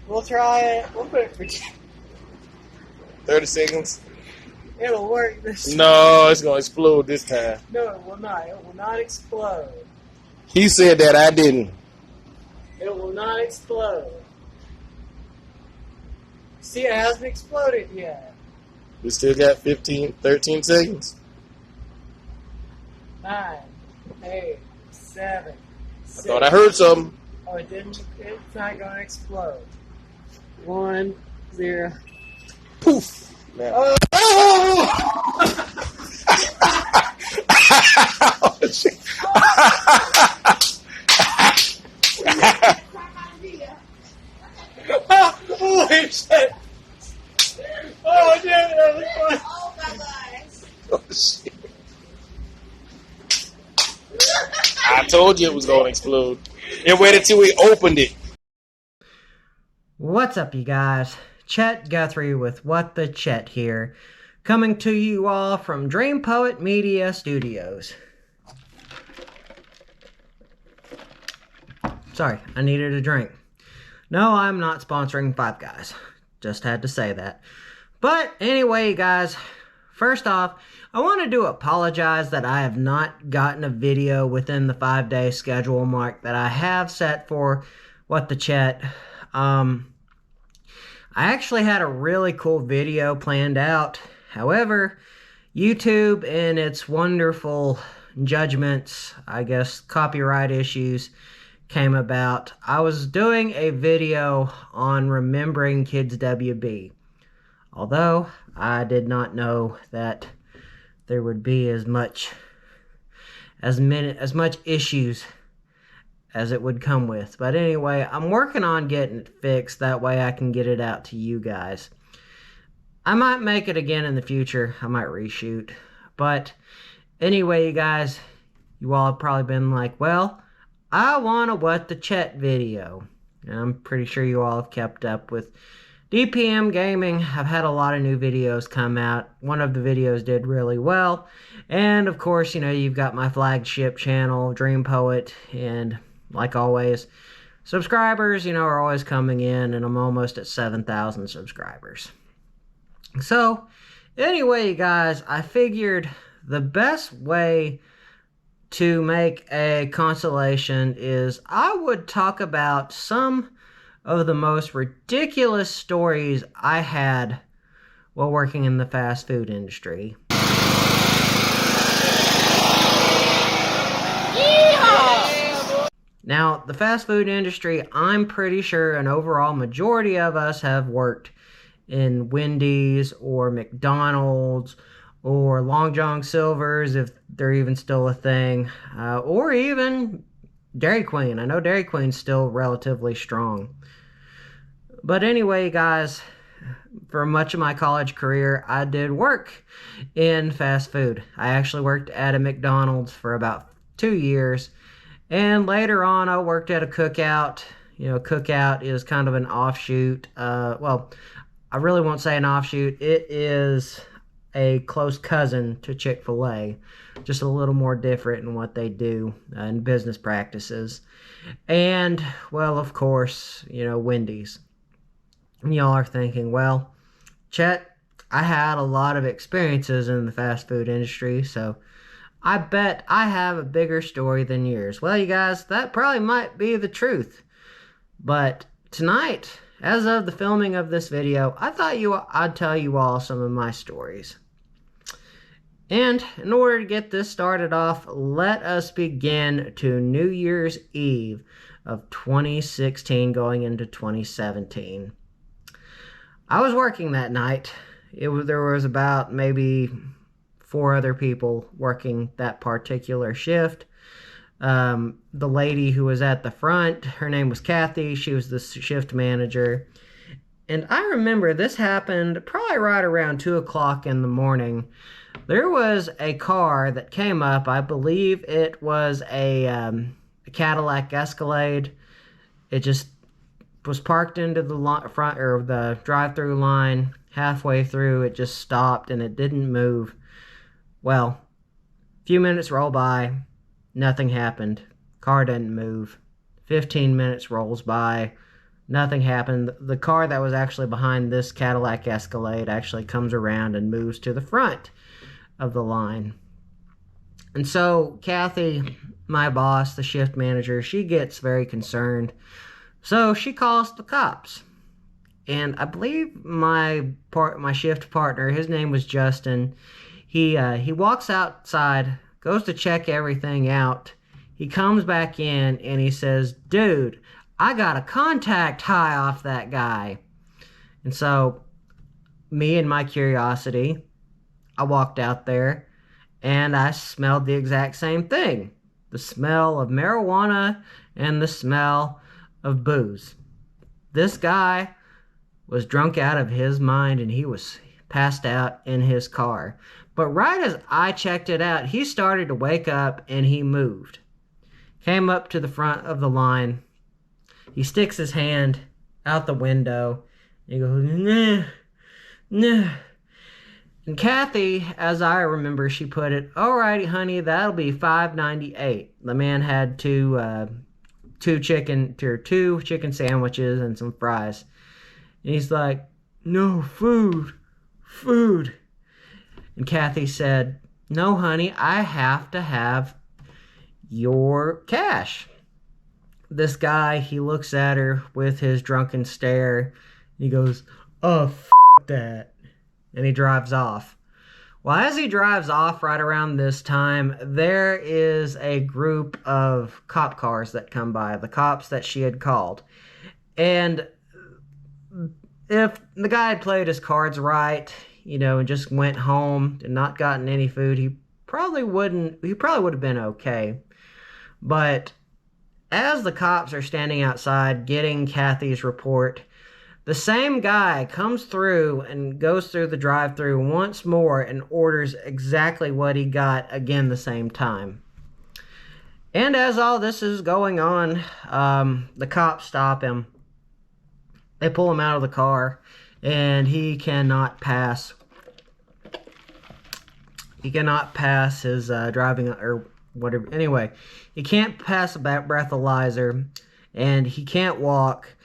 We'll try it. We'll put it for 30 seconds. It'll work this time. No, it's going to explode this time. No, it will not. It will not explode. He said that, I didn't. It will not explode. See, it hasn't exploded yet. We still got 13 seconds. 9, 8, 7, 6. I thought I heard something. Oh, it didn't. It's not going to explode. 1, 0. Poof. Oh! Oh, shit. Holy shit! Oh, dude, that was fun. Oh my gosh. Oh, shit. I told you it was going to explode. And waited till we opened it. What's up, you guys? Chet Guthrie with What the Chet here, coming to you all from Dream Poet Media Studios. Sorry, I needed a drink. No, I'm not sponsoring Five Guys. Just had to say that. But anyway, guys, first off, I wanted to apologize that I have not gotten a video within the 5-day schedule mark that I have set for What the Chet. I actually had a really cool video planned out. However, YouTube and its wonderful judgments, I guess copyright issues, came about. I was doing a video on remembering Kids WB. Although, I did not know that there would be as much issues as it would come with. But anyway, I'm working on getting it fixed. That way I can get it out to you guys. I might make it again in the future. I might reshoot. But anyway, you guys, you all have probably been like, well, I want a What the Chet video. And I'm pretty sure you all have kept up with DPM Gaming. I've had a lot of new videos come out. One of the videos did really well. And of course, you know, you've got my flagship channel, Dream Poet, and like always, subscribers, you know, are always coming in, and I'm almost at 7,000 subscribers. So, anyway, guys, I figured the best way to make a consolation is I would talk about some of the most ridiculous stories I had while working in the fast food industry. Now, the fast food industry, I'm pretty sure an overall majority of us have worked in Wendy's or McDonald's or Long John Silver's, if they're even still a thing, or even Dairy Queen. I know Dairy Queen's still relatively strong. But anyway, guys, for much of my college career, I did work in fast food. I actually worked at a McDonald's for about 2 years. And later on, I worked at a Cookout. You know, Cookout is kind of an offshoot. Well, I really won't say an offshoot. It is a close cousin to Chick-fil-A. Just a little more different in what they do in business practices. And, well, of course, you know, Wendy's. And y'all are thinking, well, Chet, I had a lot of experiences in the fast food industry, so I bet I have a bigger story than yours. Well, you guys, that probably might be the truth. But tonight, as of the filming of this video, I thought I'd tell you all some of my stories. And in order to get this started off, let us begin to New Year's Eve of 2016 going into 2017. I was working that night. There was about maybe 4 other people working that particular shift. The lady who was at the front, her name was Kathy. She was the shift manager. And I remember this happened probably right around 2 o'clock in the morning. There was a car that came up. I believe it was a Cadillac Escalade. It just was parked into the front or the drive-through line. Halfway through, it just stopped and it didn't move. Well, a few minutes roll by, nothing happened. Car didn't move. 15 minutes rolls by, Nothing happened. The car that was actually behind this Cadillac Escalade actually comes around and moves to the front of the line. And so Kathy, my boss, the shift manager, she gets very concerned. So she calls the cops. And I believe my shift partner, his name was Justin. He walks outside, goes to check everything out. He comes back in and he says, "Dude, I got a contact high off that guy." And so, me and my curiosity, I walked out there and I smelled the exact same thing. The smell of marijuana and the smell of booze. This guy was drunk out of his mind and he was passed out in his car. But right as I checked it out, he started to wake up and he moved. Came up to the front of the line. He sticks his hand out the window. He goes, "Nah, nah." And Kathy, as I remember, she put it, "Alrighty, honey, that'll be $5.98." The man had two chicken sandwiches and some fries. And he's like, "No, food. And Kathy said, "No, honey, I have to have your cash." This guy, he looks at her with his drunken stare. He goes, "Oh, that." And he drives off. Well, as he drives off right around this time, there is a group of cop cars that come by, the cops that she had called. And if the guy had played his cards right, and just went home and not gotten any food, he probably would have been okay. But as the cops are standing outside getting Kathy's report, the same guy comes through and goes through the drive-thru once more and orders exactly what he got again the same time. And as all this is going on, the cops stop him. They pull him out of the car, and he cannot pass. He cannot pass his driving or whatever. Anyway, he can't pass a breathalyzer, and he can't walk.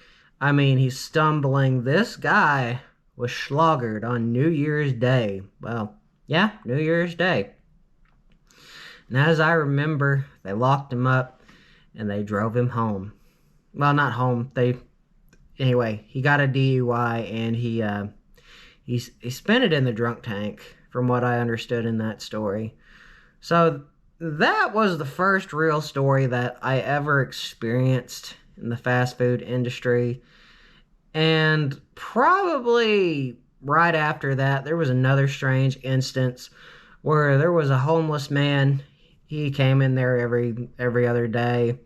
I mean, he's stumbling. This guy was schloggered on New Year's Day. Well, yeah, New Year's Day. And as I remember, they locked him up and they drove him home. Well, not home. Anyway, he got a DUI and he spent it in the drunk tank, from what I understood in that story. So that was the first real story that I ever experienced in the fast food industry. And probably right after that, there was another strange instance where there was a homeless man. He came in there every other day.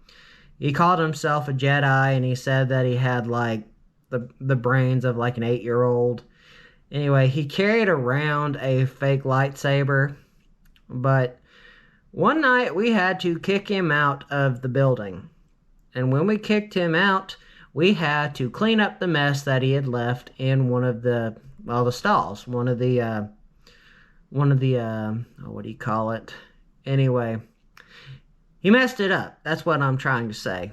He called himself a Jedi, and he said that he had like the brains of like an 8-year-old. Anyway, he carried around a fake lightsaber, but one night we had to kick him out of the building. And when we kicked him out, we had to clean up the mess that he had left in one of the stalls. One of the what do you call it? Anyway, he messed it up. That's what I'm trying to say.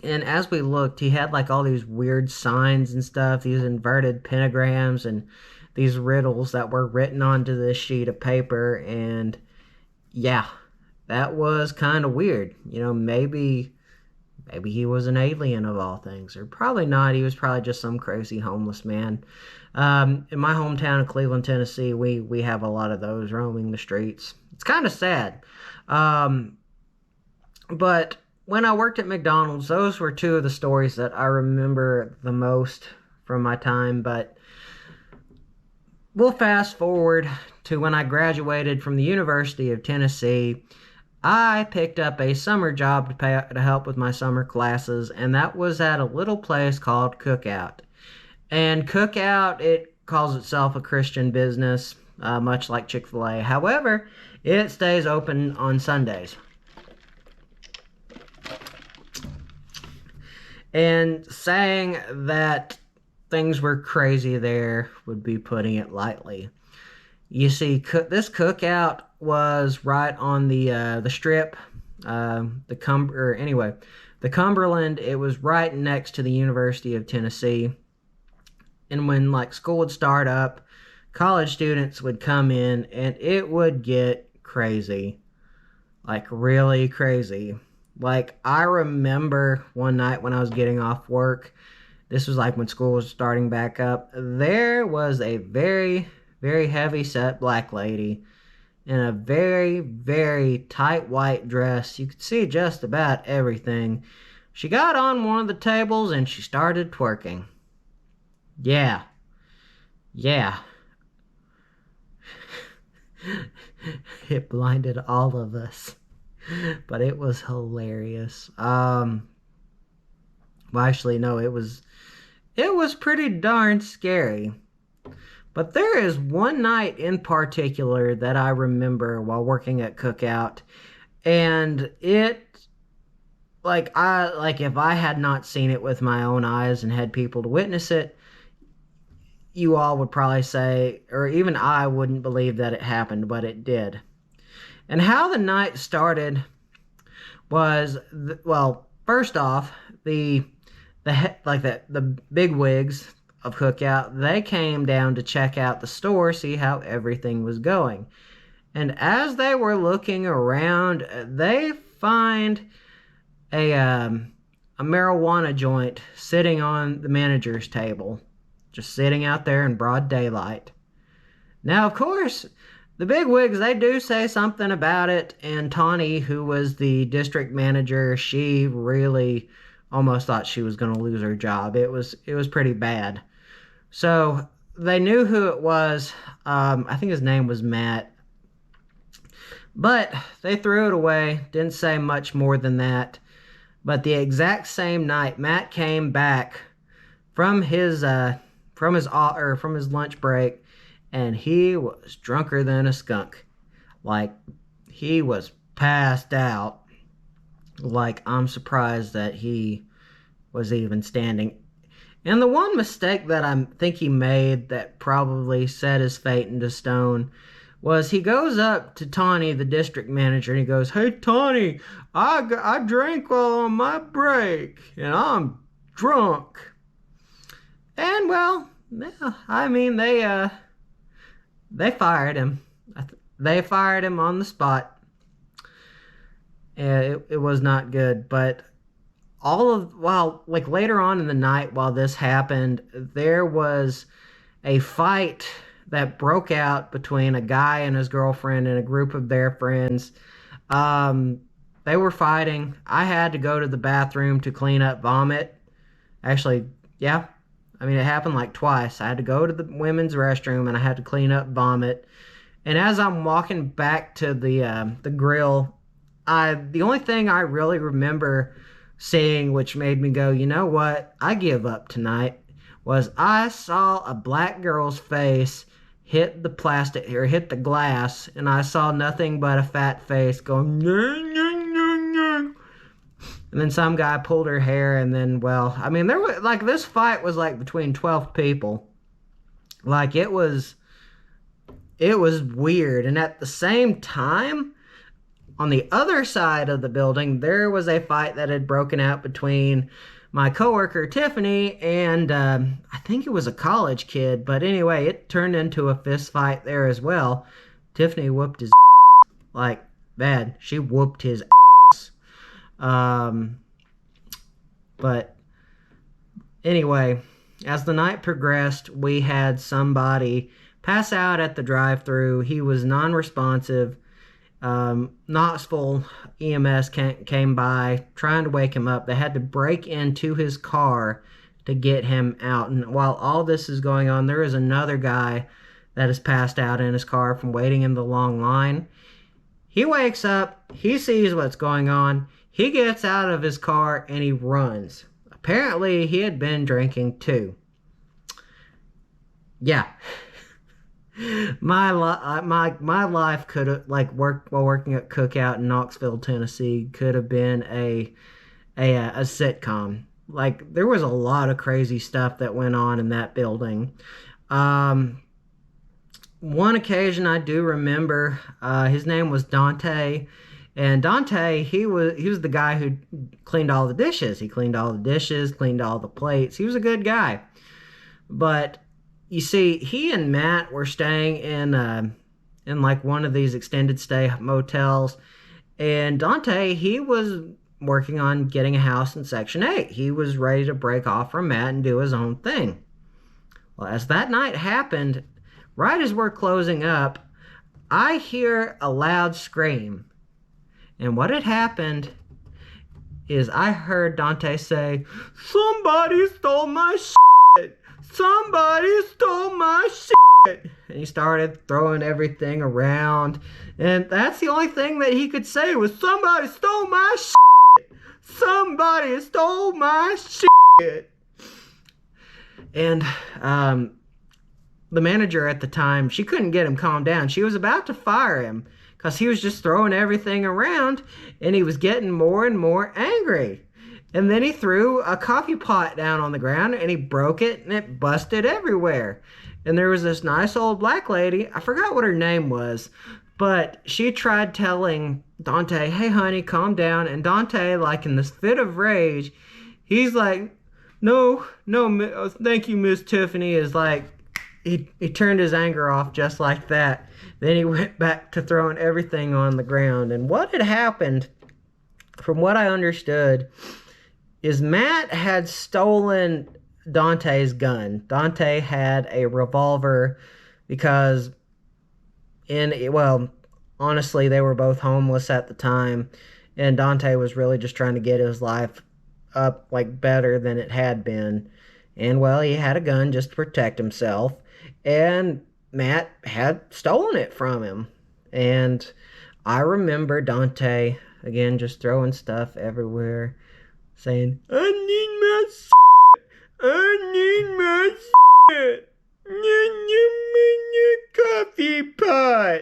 And as we looked, he had like all these weird signs and stuff, these inverted pentagrams and these riddles that were written onto this sheet of paper. And yeah, that was kind of weird. Maybe he was an alien of all things, or probably not. He was probably just some crazy homeless man. In my hometown of Cleveland, Tennessee, we have a lot of those roaming the streets. It's kind of sad. But when I worked at McDonald's, those were two of the stories that I remember the most from my time. But we'll fast forward to when I graduated from the University of Tennessee. I picked up a summer job to help with my summer classes, and that was at a little place called Cookout. And Cookout, it calls itself a Christian business, much like Chick-fil-A. However, it stays open on Sundays. And saying that things were crazy there would be putting it lightly. You see, this Cookout was right on the strip, The Cumberland, it was right next to the University of Tennessee. And when like school would start up, college students would come in and it would get crazy. Like really crazy. Like I remember one night when I was getting off work, this was like when school was starting back up, there was a very, very heavy set black lady in a very, very tight white dress. You could see just about everything. She got on one of the tables and she started twerking. Yeah. Yeah. It blinded all of us. But it was hilarious. Well, actually, no, it was pretty darn scary. But there is one night in particular that I remember while working at Cookout, and it, like if I had not seen it with my own eyes and had people to witness it, you all would probably say, or even I wouldn't believe that it happened, but it did. And how the night started was, well, first off, the big wigs of Cookout, they came down to check out the store, see how everything was going. And as they were looking around, they find a marijuana joint sitting on the manager's table, just sitting out there in broad daylight. Now, of course, the big wigs, they do say something about it, and Tawny, who was the district manager, she really almost thought she was going to lose her job. It was pretty bad. So they knew who it was. I think his name was Matt. But they threw it away. Didn't say much more than that. But the exact same night, Matt came back from his lunch break, and he was drunker than a skunk. Like, he was passed out. Like, I'm surprised that he was even standing. And the one mistake that I think he made that probably set his fate into stone was he goes up to Tawny, the district manager, and he goes, "Hey, Tawny, I drank while on my break, and I'm drunk." And, well, I mean, they fired him. They fired him on the spot. It was not good, but later on in the night while this happened, there was a fight that broke out between a guy and his girlfriend and a group of their friends. They were fighting. I had to go to the bathroom to clean up vomit. Actually, yeah. I mean, it happened like twice. I had to go to the women's restroom and I had to clean up vomit. And as I'm walking back to the grill, the only thing I really remember seeing, which made me go, you know what, I give up tonight, was I saw a black girl's face hit the glass, and I saw nothing but a fat face going, "Nyeh, nyeh, nyeh, nyeh." And then some guy pulled her hair, and then, well, I mean, there was, like, this fight was, like, between 12 people. Like, it was weird. And at the same time, on the other side of the building, there was a fight that had broken out between my coworker, Tiffany, and I think it was a college kid. But anyway, it turned into a fist fight there as well. Tiffany whooped his like, bad. She whooped his ass. But anyway, as the night progressed, we had somebody pass out at the drive-thru. He was non-responsive. Knoxville EMS came by trying to wake him up. They had to break into his car to get him out. And while all this is going on, there is another guy that is passed out in his car from waiting in the long line. He wakes up, he sees what's going on, he gets out of his car and he runs. Apparently he had been drinking too. Yeah. My life could have, like, while working at Cookout in Knoxville, Tennessee, could have been a sitcom. Like, there was a lot of crazy stuff that went on in that building. One occasion I do remember, his name was Dante. And Dante, he was the guy who cleaned all the dishes. He cleaned all the dishes, cleaned all the plates. He was a good guy. But you see, he and Matt were staying in like one of these extended stay motels, and Dante, he was working on getting a house in Section 8. He was ready to break off from Matt and do his own thing. Well, as that night happened, right as we're closing up, I hear a loud scream. And what had happened is I heard Dante say, "Somebody stole my shit! Somebody stole my shit!" And he started throwing everything around. And that's the only thing that he could say was, "Somebody stole my shit! Somebody stole my shit!" And the manager at the time, she couldn't get him calmed down. She was about to fire him because he was just throwing everything around and he was getting more and more angry. And then he threw a coffee pot down on the ground and he broke it and it busted everywhere. And there was this nice old black lady, I forgot what her name was, but she tried telling Dante, "Hey honey, calm down." And Dante, like in this fit of rage, he's like, no, thank you, Miss Tiffany. Is like, he turned his anger off just like that. Then he went back to throwing everything on the ground. And what had happened, from what I understood, is Matt had stolen Dante's gun. Dante had a revolver because honestly, they were both homeless at the time, and Dante was really just trying to get his life up like better than it had been. And well, he had a gun just to protect himself, and Matt had stolen it from him. And I remember Dante again just throwing stuff everywhere, saying, "I need my shit. I need my shit. Coffee pot."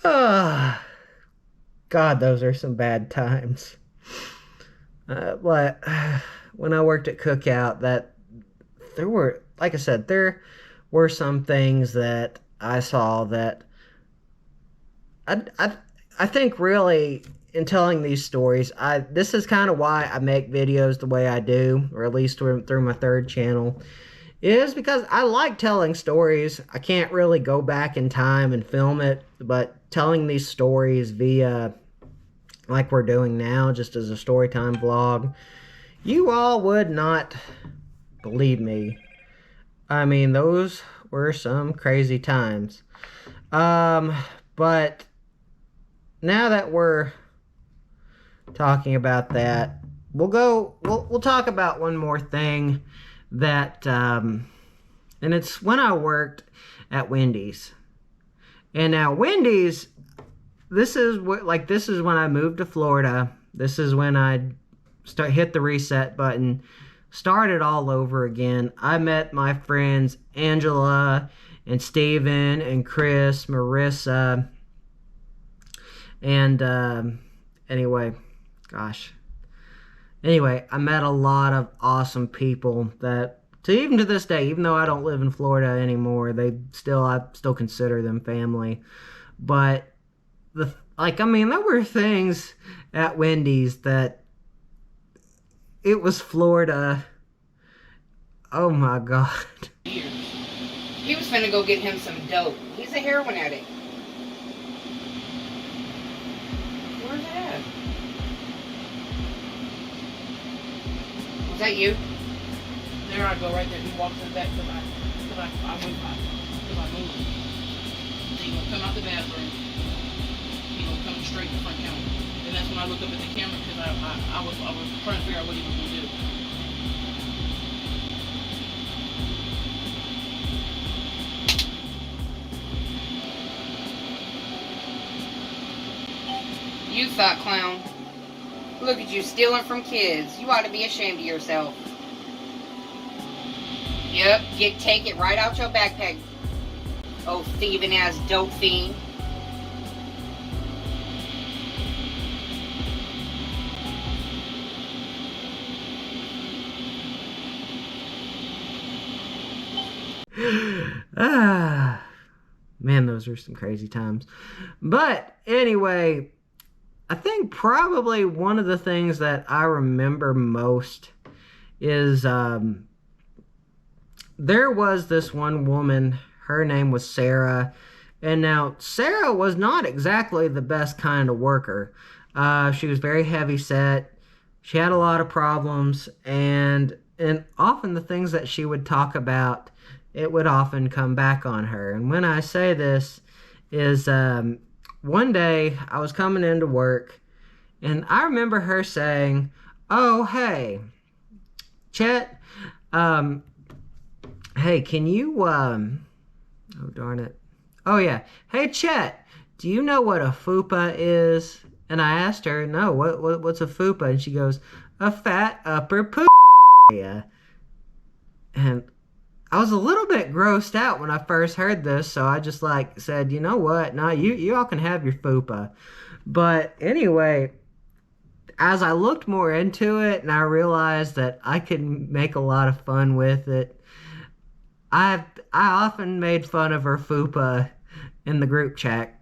Ah, God, those are some bad times. But when I worked at Cookout, that there were, like I said, there were some things that I saw that I think really in telling these stories, this is kind of why I make videos the way I do, or at least through my third channel, is because I like telling stories. I can't really go back in time and film it, but telling these stories via, like we're doing now, just as a storytime vlog, you all would not believe me. I mean, those were some crazy times. But now that we're talking about that, we'll talk about one more thing that, and it's when I worked at Wendy's. And now Wendy's, this is when I moved to Florida. This is when I hit the reset button, started all over again. I met my friends Angela and Steven and Chris, Marissa, and anyway, I met a lot of awesome people that, even to this day, even though I don't live in Florida anymore, I still consider them family. But there were things at Wendy's that it was Florida. Oh my God. He was finna go get him some dope. He's a heroin addict. Where's it at? Was that you? There I go, right there. He walks in the back because I moved. He gonna come out the bathroom. He gonna come straight to the front counter. And that's when I looked up at the camera because I was trying to figure out what he was gonna do. You thought, clown. Look at you stealing from kids. You ought to be ashamed of yourself. Yep, take it right out your backpack. Oh, thieving ass dope fiend. Man, those are some crazy times. But anyway, I think probably one of the things that I remember most is there was this one woman. Her name was Sarah. And now, Sarah was not exactly the best kind of worker. She was very heavy set. She had a lot of problems. And often the things that she would talk about, it would often come back on her. And when I say this is one day I was coming into work. And I remember her saying, "Oh, hey, Chet, hey, can you, oh, darn it. Oh, yeah. Hey, Chet, do you know what a fupa is?" And I asked her, "No, what's a fupa?" And she goes, "A fat upper poop area." And I was a little bit grossed out when I first heard this, so I just said, "You know what? No, you all can have your fupa." But anyway, as I looked more into it and I realized that I could make a lot of fun with it, I often made fun of her fupa in the group chat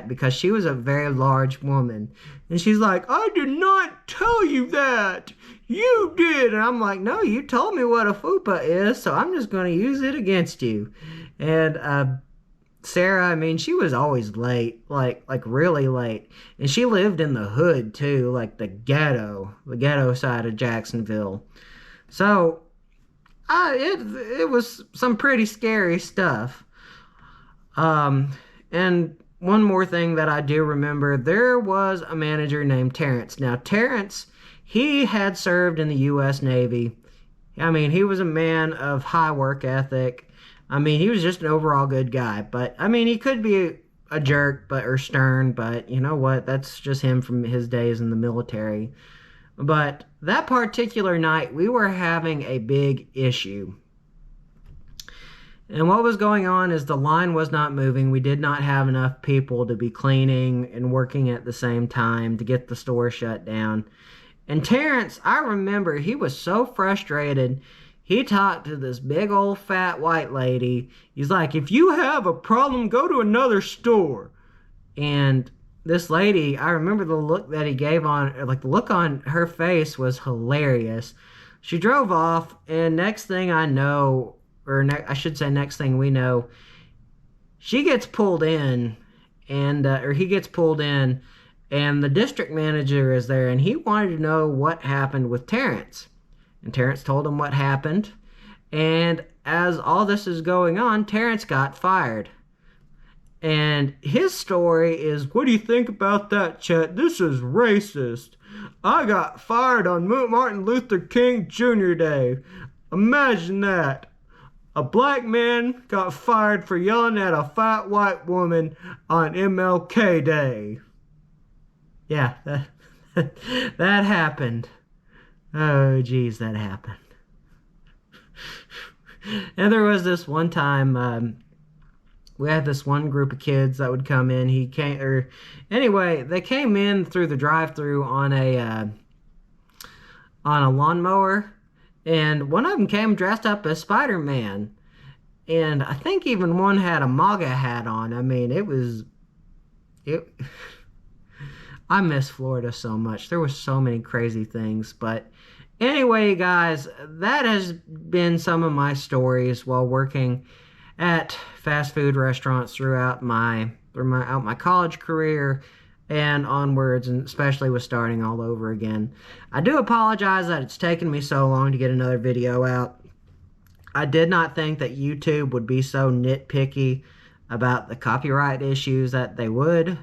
because she was a very large woman. And she's like, "I did not tell you that. You did." And I'm like, "No, you told me what a fupa is, so I'm just going to use it against you." And Sarah, I mean, she was always late, like really late. And she lived in the hood too, like the ghetto side of Jacksonville. So it was some pretty scary stuff. And one more thing that I do remember, there was a manager named Terrence. Now, Terrence, he had served in the U.S. Navy. I mean, he was a man of high work ethic. I mean, he was just an overall good guy. But, I mean, he could be a jerk or stern, but you know what? That's just him from his days in the military. But that particular night, we were having a big issue. And what was going on is the line was not moving. We did not have enough people to be cleaning and working at the same time to get the store shut down. And Terrence, I remember, he was so frustrated. He talked to this big old fat white lady. He's like, "If you have a problem, go to another store." And this lady, I remember the look that he gave on, like the look on her face was hilarious. She drove off, and next thing I know, I should say next thing we know, she gets pulled in, and or he gets pulled in, and the district manager is there, and he wanted to know what happened with Terrence. And Terrence told him what happened, and as all this is going on, Terrence got fired. And his story is, "What do you think about that, Chet? This is racist. I got fired on Martin Luther King Jr. Day. Imagine that. A black man got fired for yelling at a fat white woman on MLK Day." Yeah, that happened. Oh, geez, that happened. And there was this one time, we had this one group of kids that would come in. They came in through the drive-thru on a lawnmower, and one of them came dressed up as Spider-Man, and I think even one had a MAGA hat on. I mean, I miss Florida so much. There were so many crazy things. But anyway, guys, that has been some of my stories while working at fast food restaurants throughout my college career and onwards, and especially with starting all over again. I do apologize that it's taken me so long to get another video out. I did not think that YouTube would be so nitpicky about the copyright issues that they would,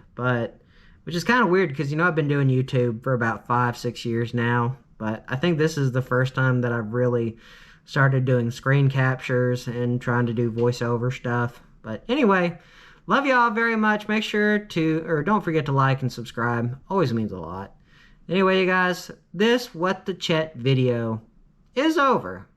which is kind of weird because, I've been doing YouTube for about 5-6 years now, but I think this is the first time that I've really started doing screen captures and trying to do voiceover stuff. But anyway, love y'all very much. Make sure don't forget to like and subscribe. Always means a lot. Anyway, you guys, this What the Chet video is over.